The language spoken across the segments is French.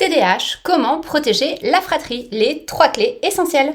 TDAH, comment protéger la fratrie? Les 3 clés essentielles.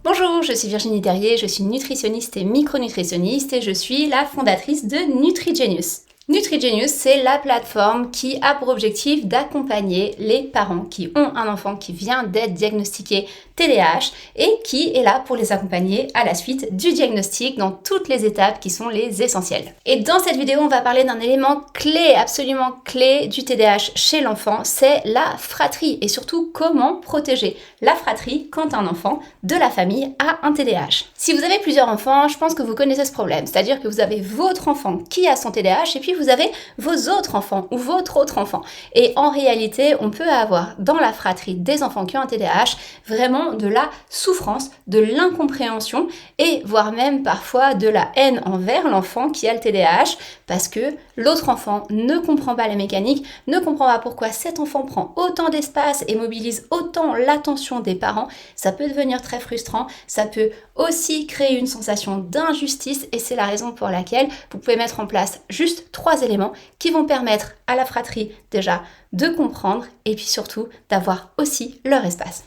Bonjour, je suis Virginie Terrier, je suis nutritionniste et micronutritionniste et je suis la fondatrice de NutriGenius. NutriGenius, c'est la plateforme qui a pour objectif d'accompagner les parents qui ont un enfant qui vient d'être diagnostiqué TDAH et qui est là pour les accompagner à la suite du diagnostic dans toutes les étapes qui sont les essentielles. Et dans cette vidéo, on va parler d'un élément clé, absolument clé du TDAH chez l'enfant, c'est la fratrie et surtout comment protéger la fratrie quand un enfant de la famille a un TDAH. Si vous avez plusieurs enfants, je pense que vous connaissez ce problème, c'est-à-dire que vous avez votre enfant qui a son TDAH et puis vous avez vos autres enfants ou votre autre enfant. Et en réalité, on peut avoir dans la fratrie des enfants qui ont un TDAH vraiment de la souffrance, de l'incompréhension et voire même parfois de la haine envers l'enfant qui a le TDAH parce que l'autre enfant ne comprend pas la mécanique, ne comprend pas pourquoi cet enfant prend autant d'espace et mobilise autant l'attention des parents. Ça peut devenir très frustrant, ça peut aussi créer une sensation d'injustice et c'est la raison pour laquelle vous pouvez mettre en place juste 3 éléments qui vont permettre à la fratrie déjà de comprendre et puis surtout d'avoir aussi leur espace.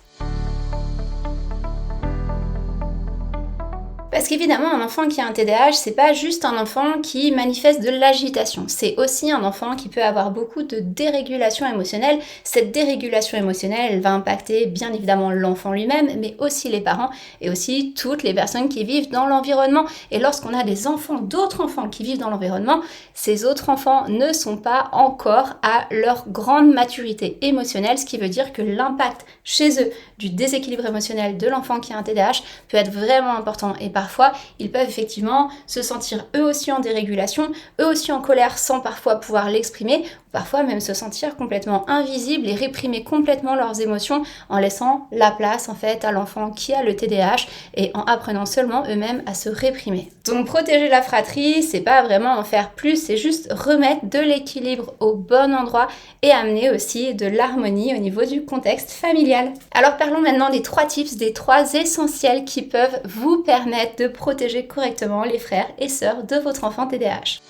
Parce qu'évidemment, un enfant qui a un TDAH, c'est pas juste un enfant qui manifeste de l'agitation. C'est aussi un enfant qui peut avoir beaucoup de dérégulation émotionnelle. Cette dérégulation émotionnelle, elle va impacter bien évidemment l'enfant lui-même, mais aussi les parents et aussi toutes les personnes qui vivent dans l'environnement. Et lorsqu'on a des enfants, d'autres enfants qui vivent dans l'environnement, ces autres enfants ne sont pas encore à leur grande maturité émotionnelle, ce qui veut dire que l'impact chez eux du déséquilibre émotionnel de l'enfant qui a un TDAH peut être vraiment important. Et parfois, ils peuvent effectivement se sentir eux aussi en dérégulation, eux aussi en colère sans parfois pouvoir l'exprimer, ou parfois même se sentir complètement invisibles et réprimer complètement leurs émotions en laissant la place en fait à l'enfant qui a le TDAH et en apprenant seulement eux-mêmes à se réprimer. Donc protéger la fratrie, c'est pas vraiment en faire plus, c'est juste remettre de l'équilibre au bon endroit et amener aussi de l'harmonie au niveau du contexte familial. Alors parlons maintenant des 3 tips, des 3 essentiels qui peuvent vous permettre de protéger correctement les frères et sœurs de votre enfant TDAH.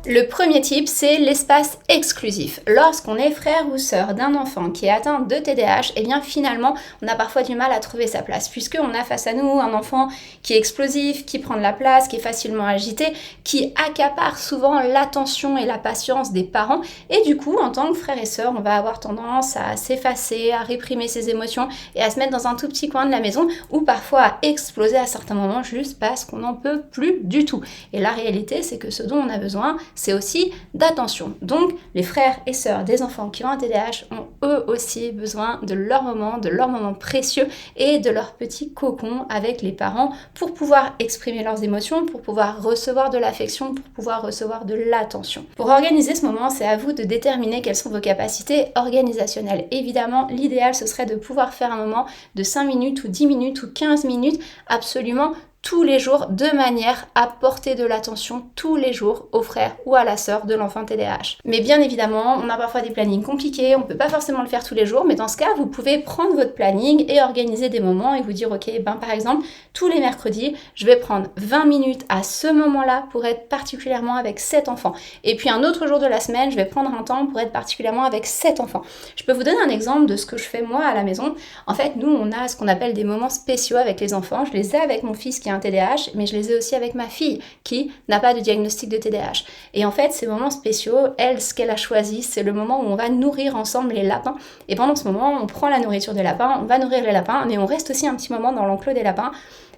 Le premier type, c'est l'espace exclusif. Lorsqu'on est frère ou sœur d'un enfant qui est atteint de TDAH, eh bien finalement, on a parfois du mal à trouver sa place, puisqu'on a face à nous un enfant qui est explosif, qui prend de la place, qui est facilement agité, qui accapare souvent l'attention et la patience des parents. Et du coup, en tant que frère et sœur, on va avoir tendance à s'effacer, à réprimer ses émotions et à se mettre dans un tout petit coin de la maison, ou parfois à exploser à certains moments juste parce qu'on n'en peut plus du tout. Et la réalité, c'est que ce dont on a besoin, c'est aussi d'attention. Donc, les frères et sœurs des enfants qui ont un TDAH ont eux aussi besoin de leur moment précieux et de leur petit cocon avec les parents pour pouvoir exprimer leurs émotions, pour pouvoir recevoir de l'affection, pour pouvoir recevoir de l'attention. Pour organiser ce moment, c'est à vous de déterminer quelles sont vos capacités organisationnelles. Évidemment, l'idéal, ce serait de pouvoir faire un moment de 5 minutes ou 10 minutes ou 15 minutes absolument tous les jours de manière à porter de l'attention tous les jours au frère ou à la sœur de l'enfant TDAH. Mais bien évidemment, on a parfois des plannings compliqués, on peut pas forcément le faire tous les jours, mais dans ce cas, vous pouvez prendre votre planning et organiser des moments et vous dire ok, par exemple, tous les mercredis, je vais prendre 20 minutes à ce moment-là pour être particulièrement avec cet enfant. Et puis un autre jour de la semaine, je vais prendre un temps pour être particulièrement avec cet enfant. Je peux vous donner un exemple de ce que je fais moi à la maison. En fait, nous, on a ce qu'on appelle des moments spéciaux avec les enfants. Je les ai avec mon fils qui a un TDAH, mais je les ai aussi avec ma fille qui n'a pas de diagnostic de TDAH. Et en fait, ces moments spéciaux, elle, ce qu'elle a choisi, c'est le moment où on va nourrir ensemble les lapins. Et pendant ce moment, on prend la nourriture des lapins, on va nourrir les lapins, mais on reste aussi un petit moment dans l'enclos des lapins.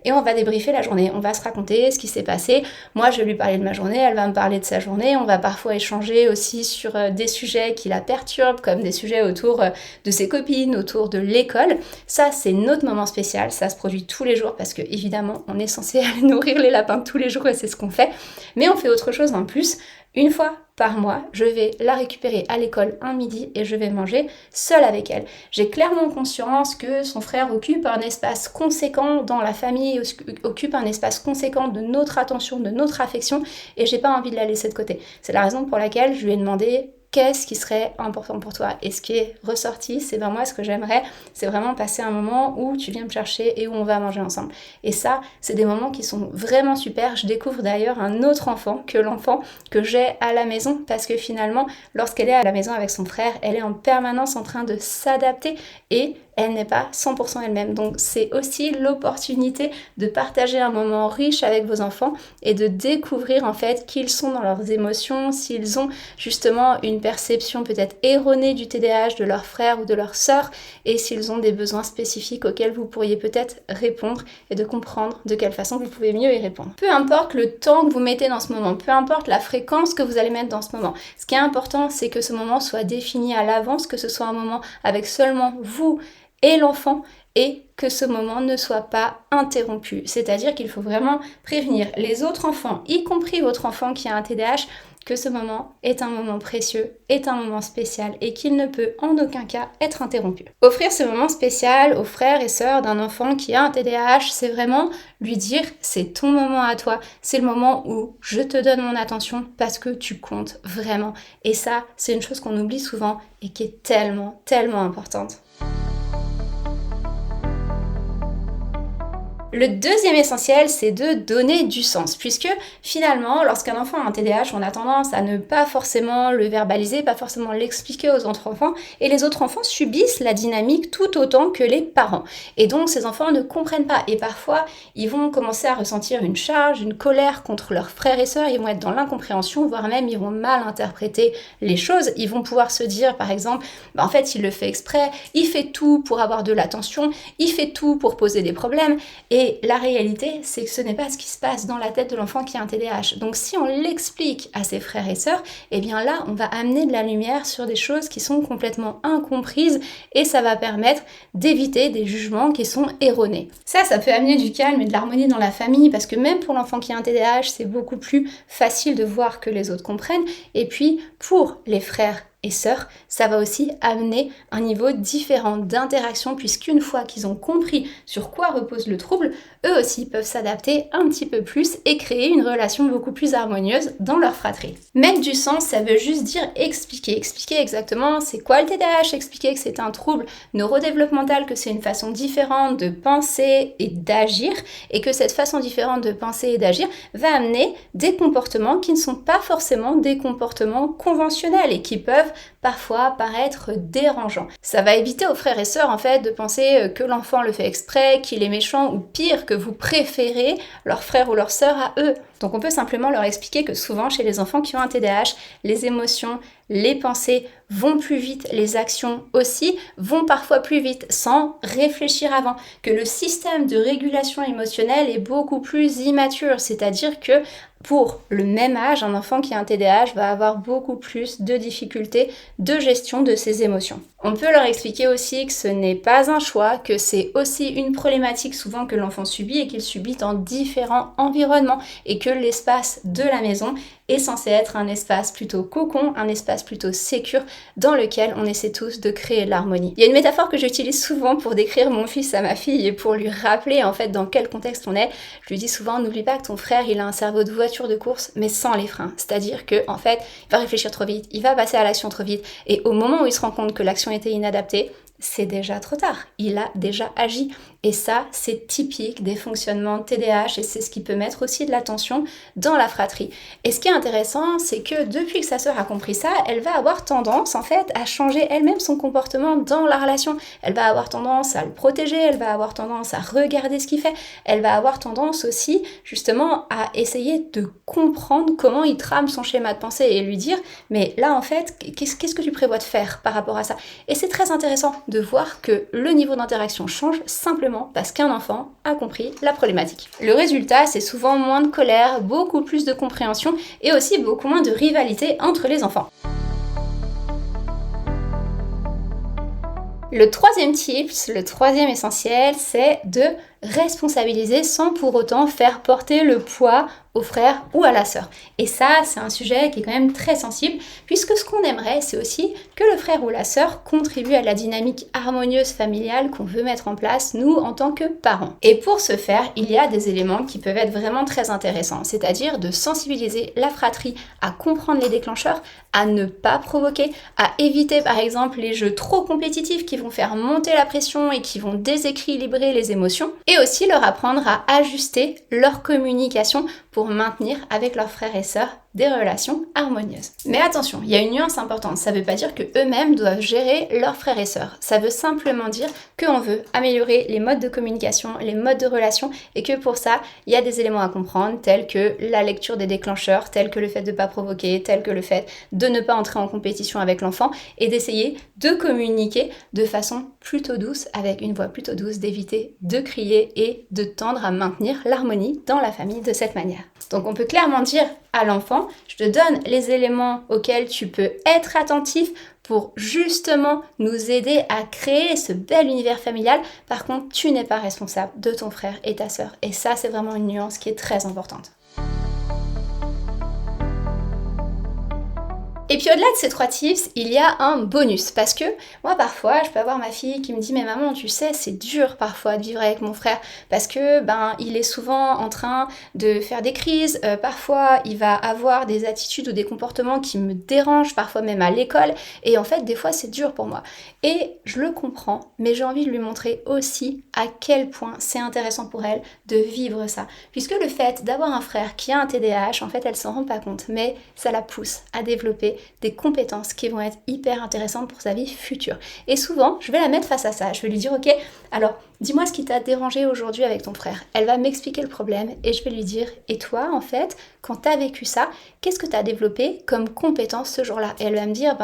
Et on va débriefer la journée, on va se raconter ce qui s'est passé. Moi, je vais lui parler de ma journée, elle va me parler de sa journée. On va parfois échanger aussi sur des sujets qui la perturbent, comme des sujets autour de ses copines, autour de l'école. Ça, c'est notre moment spécial. Ça se produit tous les jours parce que, évidemment, on est censé aller nourrir les lapins tous les jours et c'est ce qu'on fait. Mais on fait autre chose en plus. Une fois par mois, je vais la récupérer à l'école un midi et je vais manger seule avec elle. J'ai clairement conscience que son frère occupe un espace conséquent dans la famille, occupe un espace conséquent de notre attention, de notre affection et j'ai pas envie de la laisser de côté. C'est la raison pour laquelle je lui ai demandé qu'est-ce qui serait important pour toi. Et ce qui est ressorti, c'est moi ce que j'aimerais, c'est vraiment passer un moment où tu viens me chercher et où on va manger ensemble. Et ça, c'est des moments qui sont vraiment super. Je découvre d'ailleurs un autre enfant que l'enfant que j'ai à la maison, parce que finalement, lorsqu'elle est à la maison avec son frère, elle est en permanence en train de s'adapter et elle n'est pas 100% elle-même. Donc c'est aussi l'opportunité de partager un moment riche avec vos enfants et de découvrir en fait qui ils sont dans leurs émotions, s'ils ont justement une perception peut-être erronée du TDAH de leur frère ou de leur sœur, et s'ils ont des besoins spécifiques auxquels vous pourriez peut-être répondre et de comprendre de quelle façon vous pouvez mieux y répondre. Peu importe le temps que vous mettez dans ce moment, peu importe la fréquence que vous allez mettre dans ce moment, ce qui est important, c'est que ce moment soit défini à l'avance, que ce soit un moment avec seulement vous et l'enfant, et que ce moment ne soit pas interrompu. C'est-à-dire qu'il faut vraiment prévenir les autres enfants, y compris votre enfant qui a un TDAH, que ce moment est un moment précieux, est un moment spécial et qu'il ne peut en aucun cas être interrompu. Offrir ce moment spécial aux frères et sœurs d'un enfant qui a un TDAH, c'est vraiment lui dire c'est ton moment à toi, c'est le moment où je te donne mon attention parce que tu comptes vraiment. Et ça, c'est une chose qu'on oublie souvent et qui est tellement, tellement importante. Le deuxième essentiel, c'est de donner du sens, puisque finalement, lorsqu'un enfant a un TDAH, on a tendance à ne pas forcément le verbaliser, pas forcément l'expliquer aux autres enfants, et les autres enfants subissent la dynamique tout autant que les parents. Et donc, ces enfants ne comprennent pas, et parfois, ils vont commencer à ressentir une charge, une colère contre leurs frères et sœurs, ils vont être dans l'incompréhension, voire même ils vont mal interpréter les choses, ils vont pouvoir se dire, par exemple, en fait, il le fait exprès, il fait tout pour avoir de l'attention, il fait tout pour poser des problèmes, et la réalité, c'est que ce n'est pas ce qui se passe dans la tête de l'enfant qui a un TDAH. Donc si on l'explique à ses frères et sœurs, eh bien là, on va amener de la lumière sur des choses qui sont complètement incomprises et ça va permettre d'éviter des jugements qui sont erronés. Ça peut amener du calme et de l'harmonie dans la famille parce que même pour l'enfant qui a un TDAH, c'est beaucoup plus facile de voir que les autres comprennent. Et puis, pour les frères et sœurs, ça va aussi amener un niveau différent d'interaction puisqu'une fois qu'ils ont compris sur quoi repose le trouble, eux aussi peuvent s'adapter un petit peu plus et créer une relation beaucoup plus harmonieuse dans leur fratrie. Mettre du sens, ça veut juste dire expliquer exactement c'est quoi le TDAH, expliquer que c'est un trouble neurodéveloppemental, que c'est une façon différente de penser et d'agir et que cette façon différente de penser et d'agir va amener des comportements qui ne sont pas forcément des comportements conventionnels et qui peuvent parfois paraître dérangeants. Ça va éviter aux frères et sœurs en fait de penser que l'enfant le fait exprès, qu'il est méchant ou pire que vous préférez leur frère ou leur sœur à eux. Donc on peut simplement leur expliquer que souvent chez les enfants qui ont un TDAH, les émotions, les pensées vont plus vite, les actions aussi vont parfois plus vite sans réfléchir avant, que le système de régulation émotionnelle est beaucoup plus immature, c'est-à-dire que pour le même âge, un enfant qui a un TDAH va avoir beaucoup plus de difficultés de gestion de ses émotions. On peut leur expliquer aussi que ce n'est pas un choix, que c'est aussi une problématique souvent que l'enfant subit et qu'il subit dans différents environnements et que l'espace de la maison est censé être un espace plutôt cocon, un espace plutôt sécure dans lequel on essaie tous de créer de l'harmonie. Il y a une métaphore que j'utilise souvent pour décrire mon fils à ma fille et pour lui rappeler en fait dans quel contexte on est. Je lui dis souvent, n'oublie pas que ton frère il a un cerveau de voiture de course mais sans les freins. C'est-à-dire que en fait, il va réfléchir trop vite, il va passer à l'action trop vite et au moment où il se rend compte que l'action était inadaptée, c'est déjà trop tard, il a déjà agi. Et ça, c'est typique des fonctionnements TDAH et c'est ce qui peut mettre aussi de la tension dans la fratrie. Et ce qui est intéressant, c'est que depuis que sa sœur a compris ça, elle va avoir tendance en fait à changer elle-même son comportement dans la relation. Elle va avoir tendance à le protéger, elle va avoir tendance à regarder ce qu'il fait, elle va avoir tendance aussi justement à essayer de comprendre comment il trame son schéma de pensée et lui dire mais là en fait, qu'est-ce que tu prévois de faire par rapport à ça? Et c'est très intéressant de voir que le niveau d'interaction change simplement parce qu'un enfant a compris la problématique. Le résultat, c'est souvent moins de colère, beaucoup plus de compréhension et aussi beaucoup moins de rivalité entre les enfants. Le troisième tips, le troisième essentiel, c'est de responsabiliser sans pour autant faire porter le poids au frère ou à la sœur. Et ça, c'est un sujet qui est quand même très sensible, puisque ce qu'on aimerait, c'est aussi que le frère ou la sœur contribue à la dynamique harmonieuse familiale qu'on veut mettre en place, nous, en tant que parents. Et pour ce faire, il y a des éléments qui peuvent être vraiment très intéressants, c'est-à-dire de sensibiliser la fratrie à comprendre les déclencheurs, à ne pas provoquer, à éviter par exemple les jeux trop compétitifs qui vont faire monter la pression et qui vont déséquilibrer les émotions, et aussi leur apprendre à ajuster leur communication pour maintenir avec leurs frères et sœurs des relations harmonieuses. Mais attention, il y a une nuance importante, ça ne veut pas dire que eux-mêmes doivent gérer leurs frères et sœurs. Ça veut simplement dire qu'on veut améliorer les modes de communication, les modes de relation, et que pour ça, il y a des éléments à comprendre, tels que la lecture des déclencheurs, tels que le fait de ne pas provoquer, tels que le fait de ne pas entrer en compétition avec l'enfant, et d'essayer de communiquer de façon plutôt douce, avec une voix plutôt douce, d'éviter de crier et de tendre à maintenir l'harmonie dans la famille de cette manière. Donc on peut clairement dire à l'enfant, je te donne les éléments auxquels tu peux être attentif pour justement nous aider à créer ce bel univers familial. Par contre, tu n'es pas responsable de ton frère et ta sœur. Et ça, c'est vraiment une nuance qui est très importante. Et puis au-delà de ces 3 tips, il y a un bonus, parce que moi parfois je peux avoir ma fille qui me dit mais maman tu sais c'est dur parfois de vivre avec mon frère parce que il est souvent en train de faire des crises, parfois il va avoir des attitudes ou des comportements qui me dérangent, parfois même à l'école, et en fait des fois c'est dur pour moi. Et je le comprends, mais j'ai envie de lui montrer aussi à quel point c'est intéressant pour elle de vivre ça, puisque le fait d'avoir un frère qui a un TDAH, en fait elle s'en rend pas compte, mais ça la pousse à développer des compétences qui vont être hyper intéressantes pour sa vie future. Et souvent, je vais la mettre face à ça. Je vais lui dire, ok, alors dis-moi ce qui t'a dérangé aujourd'hui avec ton frère. Elle va m'expliquer le problème et je vais lui dire, et toi, en fait, quand t'as vécu ça, qu'est-ce que t'as développé comme compétence ce jour-là? Et elle va me dire,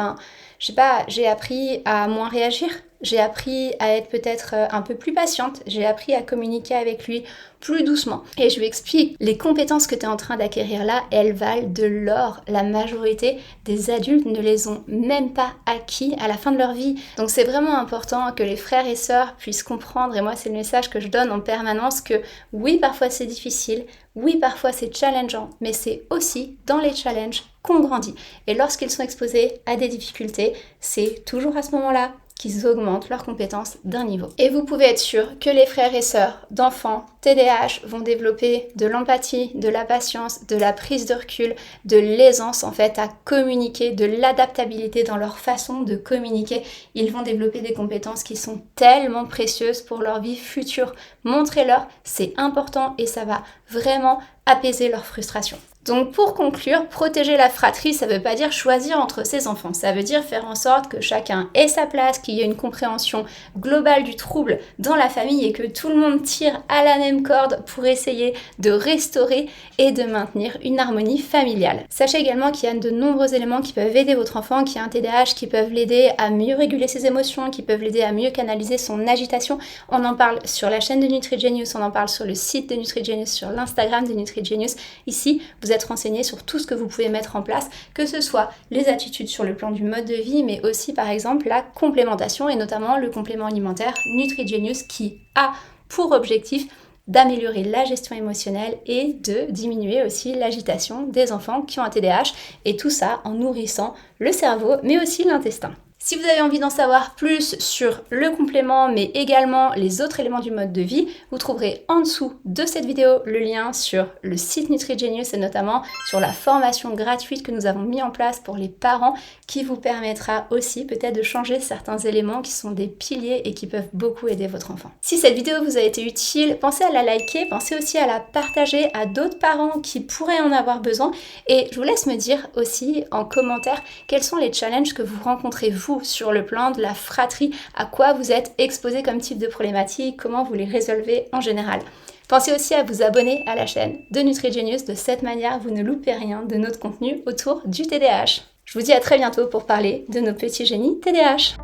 je sais pas, j'ai appris à moins réagir. J'ai appris à être peut-être un peu plus patiente, j'ai appris à communiquer avec lui plus doucement. Et je lui explique, les compétences que tu es en train d'acquérir là, elles valent de l'or. La majorité des adultes ne les ont même pas acquis à la fin de leur vie. Donc c'est vraiment important que les frères et sœurs puissent comprendre, et moi c'est le message que je donne en permanence, que oui, parfois c'est difficile, oui, parfois c'est challengeant, mais c'est aussi dans les challenges qu'on grandit. Et lorsqu'ils sont exposés à des difficultés, c'est toujours à ce moment-là qu'ils augmentent leurs compétences d'un niveau. Et vous pouvez être sûr que les frères et sœurs d'enfants TDAH vont développer de l'empathie, de la patience, de la prise de recul, de l'aisance en fait à communiquer, de l'adaptabilité dans leur façon de communiquer. Ils vont développer des compétences qui sont tellement précieuses pour leur vie future. Montrez-leur, c'est important et ça va vraiment apaiser leur frustration. Donc pour conclure, protéger la fratrie, ça ne veut pas dire choisir entre ses enfants, ça veut dire faire en sorte que chacun ait sa place, qu'il y ait une compréhension globale du trouble dans la famille et que tout le monde tire à la même corde pour essayer de restaurer et de maintenir une harmonie familiale. Sachez également qu'il y a de nombreux éléments qui peuvent aider votre enfant qui a un TDAH, qui peuvent l'aider à mieux réguler ses émotions, qui peuvent l'aider à mieux canaliser son agitation. On en parle sur la chaîne de NutriGenius, on en parle sur le site de NutriGenius, sur l'Instagram de NutriGenius. Ici, vous êtes renseigné sur tout ce que vous pouvez mettre en place, que ce soit les attitudes sur le plan du mode de vie, mais aussi par exemple la complémentation et notamment le complément alimentaire NutriGenius qui a pour objectif d'améliorer la gestion émotionnelle et de diminuer aussi l'agitation des enfants qui ont un TDAH, et tout ça en nourrissant le cerveau mais aussi l'intestin. Si vous avez envie d'en savoir plus sur le complément, mais également les autres éléments du mode de vie, vous trouverez en dessous de cette vidéo le lien sur le site NutriGenius et notamment sur la formation gratuite que nous avons mis en place pour les parents qui vous permettra aussi peut-être de changer certains éléments qui sont des piliers et qui peuvent beaucoup aider votre enfant. Si cette vidéo vous a été utile, pensez à la liker, pensez aussi à la partager à d'autres parents qui pourraient en avoir besoin, et je vous laisse me dire aussi en commentaire quels sont les challenges que vous rencontrez vous sur le plan de la fratrie, à quoi vous êtes exposé comme type de problématique, comment vous les résolvez en général. Pensez aussi à vous abonner à la chaîne de NutriGenius, de cette manière vous ne loupez rien de notre contenu autour du TDAH. Je vous dis à très bientôt pour parler de nos petits génies TDAH.